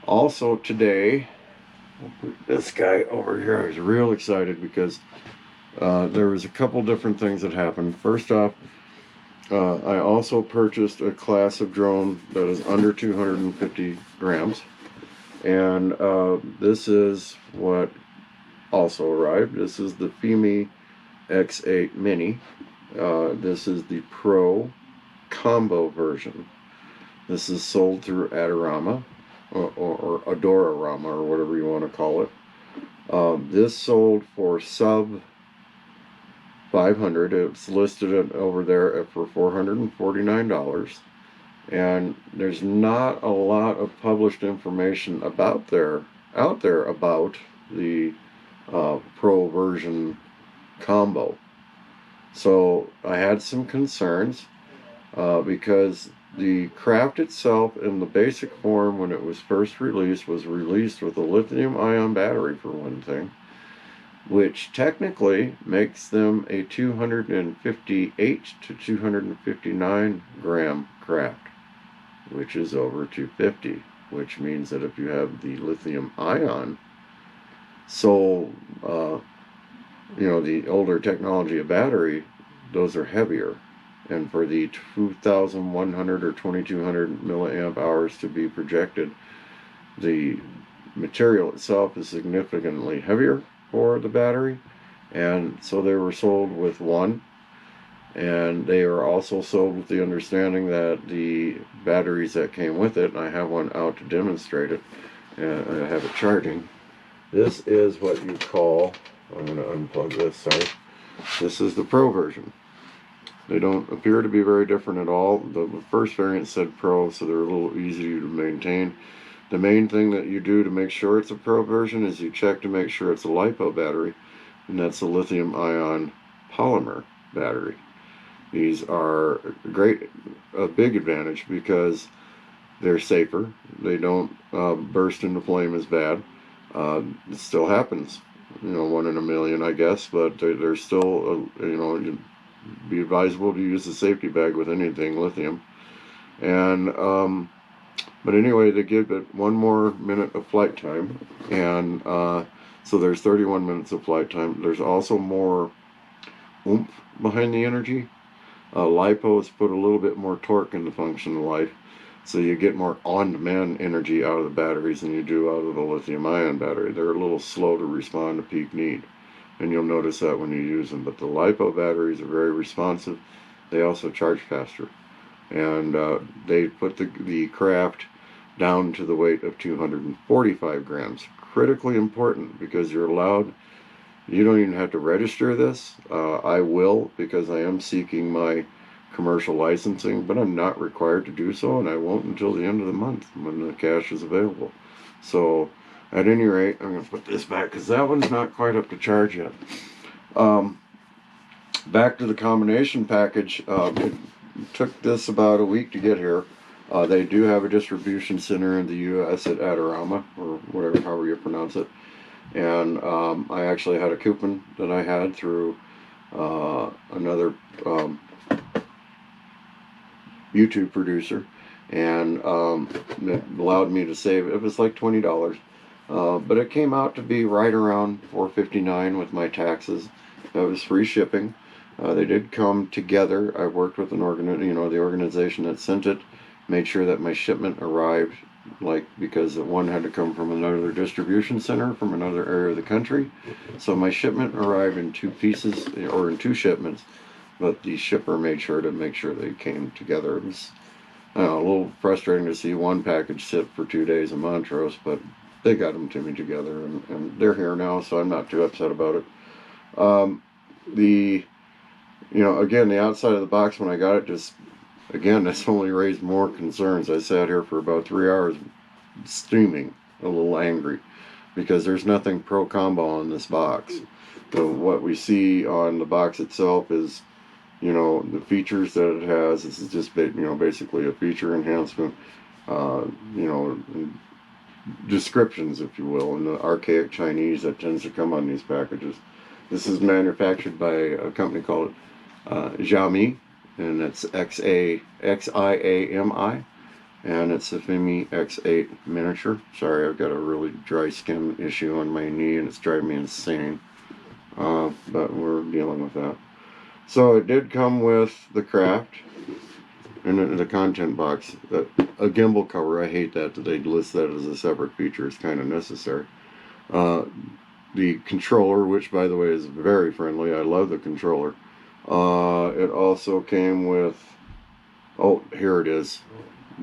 Also today, I'll put this guy over here. I was real excited because there was a couple different things that happened. First off, I also purchased a class of drone that is under 250 grams. And this is what also arrived. This is the Fimi X8 Mini. This is the Pro combo version. This is sold through Adorama or Adorama or whatever you want to call it. This sold for sub 500. It's listed over there for $449. And there's not a lot of published information out there about the Pro version combo. So I had some concerns because the craft itself in the basic form when it was first released was released with a lithium-ion battery for one thing, which technically makes them a 258 to 259 gram craft, which is over 250, which means that if you have the lithium-ion, so the older technology of battery, those are heavier. And for the 2,100 or 2,200 milliamp hours to be projected, the material itself is significantly heavier for the battery. And so they were sold with one. And they are also sold with the understanding that the batteries that came with it, and I have one out to demonstrate it, and I have it charging. This is what you call, I'm going to unplug this, sorry. This is the Pro version. They don't appear to be very different at all. The first variant said Pro, so they're a little easier to maintain. The main thing that you do to make sure it's a Pro version is you check to make sure it's a LiPo battery, and that's a lithium-ion polymer battery. These are a big advantage because they're safer. They don't burst into flame as bad. It still happens, 1 in a million, I guess, but there's still, it'd be advisable to use the safety bag with anything lithium. And, but anyway, they give it 1 more minute of flight time. And so there's 31 minutes of flight time. There's also more oomph behind the energy. LiPo has put a little bit more torque into function of life, so you get more on-demand energy out of the batteries than you do out of the lithium-ion battery. They're a little slow to respond to peak need, and you'll notice that when you use them. But the LiPo batteries are very responsive. They also charge faster, and they put the craft down to the weight of 245 grams. Critically important because you're allowed. You don't even have to register this. I will, because I am seeking my commercial licensing, but I'm not required to do so, and I won't until the end of the month when the cash is available. So at any rate, I'm going to put this back because that one's not quite up to charge yet. Back to the combination package. It took this about a week to get here. They do have a distribution center in the U.S. at Adorama, or whatever, however you pronounce it. And I actually had a coupon that I had through another YouTube producer, and it allowed me to save. It was like $20, but it came out to be right around $4.59 with my taxes. That was free shipping. They did come together. I worked with the organization that sent it, made sure that my shipment arrived. Because one had to come from another distribution center from another area of the country. So my shipment arrived in 2 pieces, or in 2 shipments, but the shipper made sure they came together. It was a little frustrating to see one package sit for 2 days in Montrose, but they got them to me together, and they're here now, so I'm not too upset about it. Again, the outside of the box when I got it, that's only raised more concerns. I sat here for about 3 hours steaming, a little angry, because there's nothing Pro Combo on this box. So what we see on the box itself is, the features that it has. This is just, basically a feature enhancement, descriptions, if you will, in the archaic Chinese that tends to come on these packages. This is manufactured by a company called Xiaomi, and it's Xiaami, and it's the Fimi X8 miniature. Sorry, I've got a really dry skin issue on my knee and it's driving me insane, but we're dealing with that. So it did come with the craft and the content box, a gimbal cover. I hate that they list that as a separate feature. It's kind of necessary. The controller, which by the way is very friendly. I love the controller. It also came with, oh, here it is,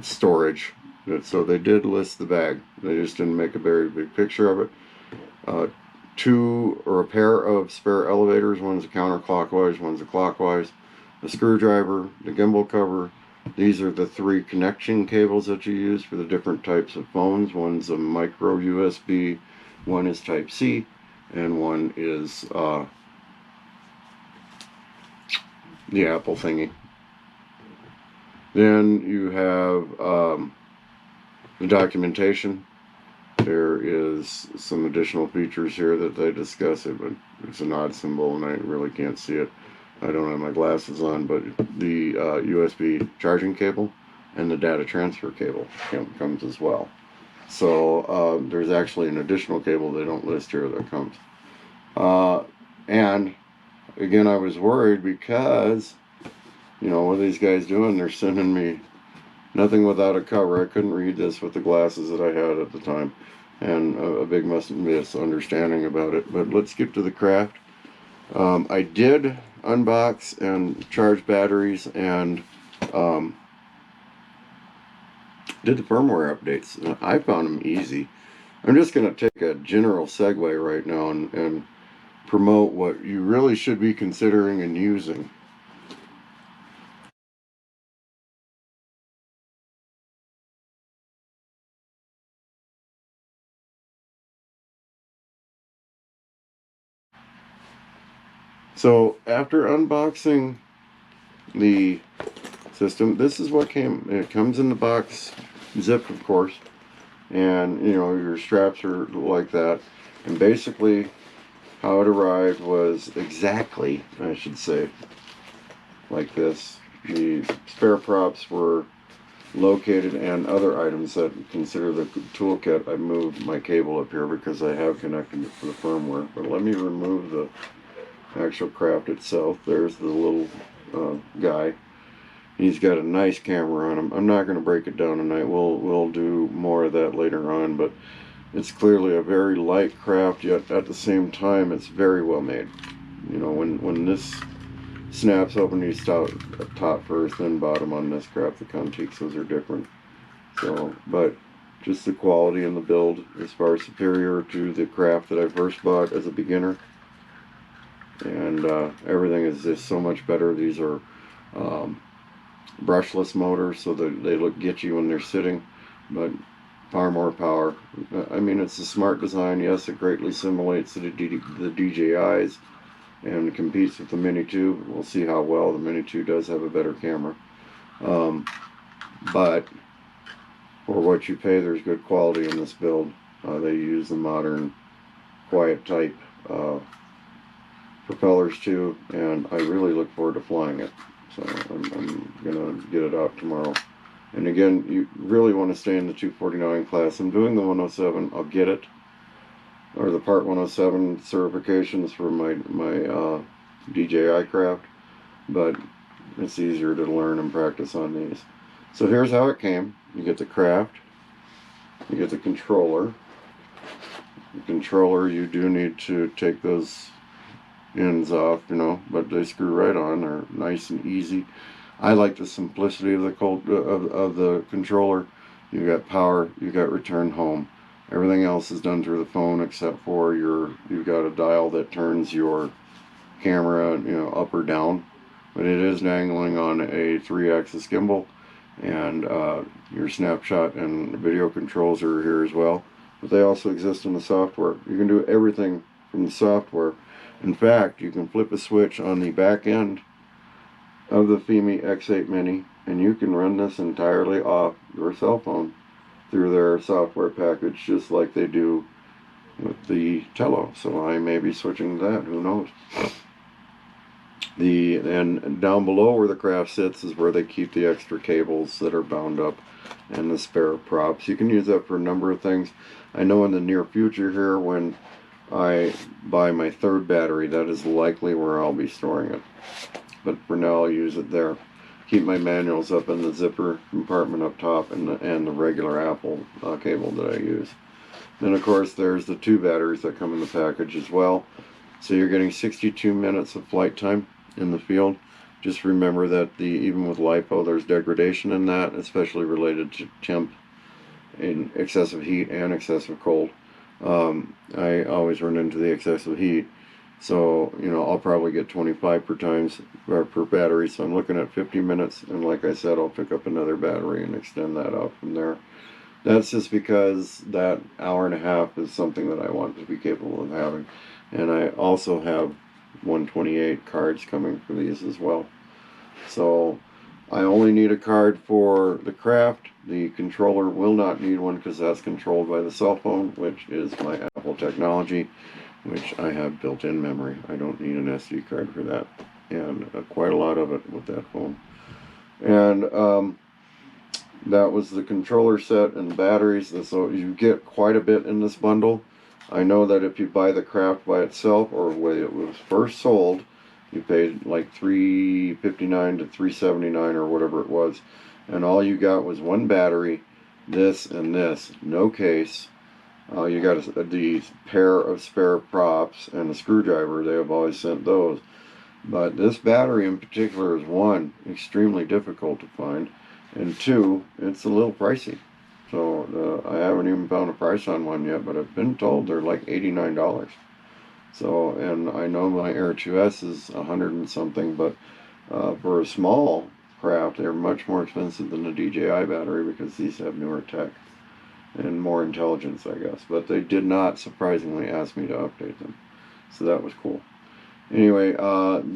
storage. So they did list the bag. They just didn't make a very big picture of it. Two or a pair of spare elevators. One's a counterclockwise, one's a clockwise. A screwdriver, the gimbal cover. These are the 3 connection cables that you use for the different types of phones. One's a micro USB, one is Type C, and one is the Apple thingy. Then you have the documentation. There is some additional features here that they discuss it, but it's an odd symbol and I really can't see it. I don't have my glasses on, but the USB charging cable and the data transfer cable comes as well. So there's actually an additional cable they don't list here that comes. And again, I was worried because, you know, what are these guys doing? They're sending me nothing without a cover. I couldn't read this with the glasses that I had at the time, and a big misunderstanding about it. But let's get to the craft. I did unbox and charge batteries and did the firmware updates. I found them easy. I'm just going to take a general segue right now and promote what you really should be considering and using. So after unboxing the system, this is what came. It comes in the box, zipped of course, and you know your straps are like that. And basically how it arrived was exactly, I should say, like this. The spare props were located and other items that consider the toolkit. I moved my cable up here because I have connected it for the firmware. But let me remove the actual craft itself. There's the little guy. He's got a nice camera on him. I'm not going to break it down tonight. We'll do more of that later on, but it's clearly a very light craft, yet at the same time it's very well made. You know, when this snaps open, you start top first, then bottom on this craft. The Contiques, those are different. So, but just the quality and the build is far superior to the craft that I first bought as a beginner. And everything is just so much better. These are brushless motors, so they look glitchy when they're sitting, but far more power. I mean, it's a smart design. Yes, it greatly simulates the DJIs and competes with the Mini 2. We'll see how well the Mini 2 does have a better camera. But for what you pay, there's good quality in this build. They use the modern quiet type propellers too, and I really look forward to flying it. So I'm gonna get it out tomorrow. And again, you really want to stay in the 249 class. I'm doing the 107. I'll get it, or the Part 107 certifications for my DJI craft, but it's easier to learn and practice on these. So here's how it came. You get the craft, you get the controller. The controller, you do need to take those ends off, you know, but they screw right on. They're nice and easy. I like the simplicity of the controller. You got power, you got return home. Everything else is done through the phone except for you've got a dial that turns your camera, you know, up or down. But it is dangling on a 3-axis gimbal, and your snapshot and video controls are here as well. But they also exist in the software. You can do everything from the software. In fact, you can flip a switch on the back end of the Fimi X8 Mini, and you can run this entirely off your cell phone through their software package, just like they do with the Tello. So I may be switching to that, who knows. And down below where the craft sits is where they keep the extra cables that are bound up and the spare props. You can use that for a number of things. I know in the near future here, when I buy my third battery, that is likely where I'll be storing it. But for now, I'll use it there. Keep my manuals up in the zipper compartment up top, and the regular Apple cable that I use. Then of course there's the 2 batteries that come in the package as well. So you're getting 62 minutes of flight time in the field. Just remember that even with LiPo, there's degradation in that, especially related to temp in excessive heat and excessive cold. I always run into the excessive heat, so I'll probably get 25 per battery. So I'm looking at 50 minutes, and like I said, I'll pick up another battery and extend that out from there. That's just because that hour and a half is something that I want to be capable of having. And I also have 128 cards coming for these as well. So I only need a card for the craft. The controller will not need one because that's controlled by the cell phone, which is my Apple technology, which I have built-in memory. I don't need an SD card for that, and quite a lot of it with that phone. And that was the controller set and batteries, and so you get quite a bit in this bundle. I know that if you buy the craft by itself, or when it was first sold, you paid like $359 to $379 or whatever it was, and all you got was one battery, this and this, no case. You got the pair of spare props and a screwdriver. They have always sent those, but this battery in particular is, one, extremely difficult to find, and two, it's a little pricey. So I haven't even found a price on one yet, but I've been told they're like $89. So, and I know my Air 2S is 100 and something, but for a small craft, they're much more expensive than the DJI battery because these have newer tech and more intelligence, I guess. But they did not, surprisingly, ask me to update them. So that was cool. Anyway,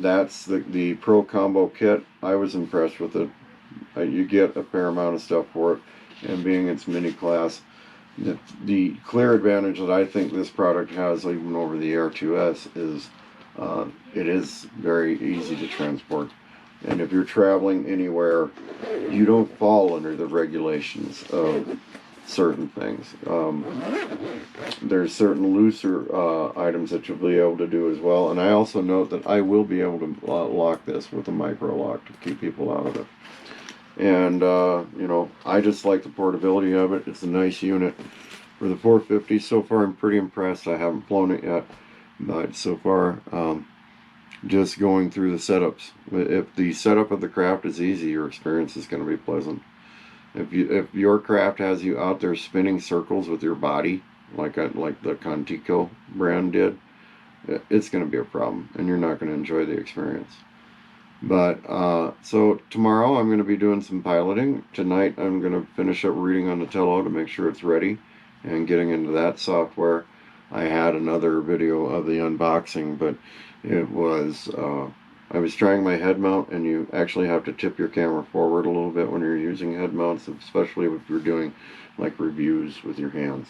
that's the Pro Combo Kit. I was impressed with it. You get a fair amount of stuff for it, and being its mini class, the clear advantage that I think this product has even over the Air 2S is it is very easy to transport. And if you're traveling anywhere, you don't fall under the regulations of certain things. There's certain looser items that you'll be able to do as well. And I also note that I will be able to lock this with a micro lock to keep people out of it. And I just like the portability of it. It's a nice unit for the 450. So far I'm pretty impressed. I haven't flown it yet, but so far just going through the setups. If the setup of the craft is easy, your experience is going to be pleasant. If your craft has you out there spinning circles with your body, like the Contico brand did, it's going to be a problem, and you're not going to enjoy the experience. But so tomorrow I'm going to be doing some piloting. Tonight I'm going to finish up reading on the Tello to make sure it's ready and getting into that software. I had another video of the unboxing, but it was I was trying my head mount, and you actually have to tip your camera forward a little bit when you're using head mounts, especially if you're doing like reviews with your hands.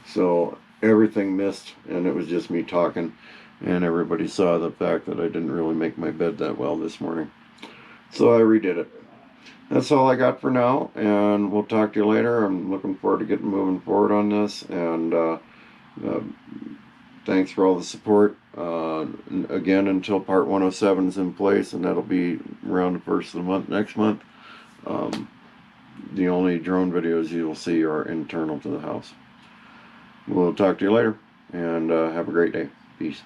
So everything missed, and it was just me talking, and everybody saw the fact that I didn't really make my bed that well this morning. So I redid it. That's all I got for now, and we'll talk to you later. I'm looking forward to getting moving forward on this, and thanks for all the support. Again, until part 107 is in place, and that'll be around the first of the month next month, the only drone videos you'll see are internal to the house. We'll talk to you later, and have a great day. Peace.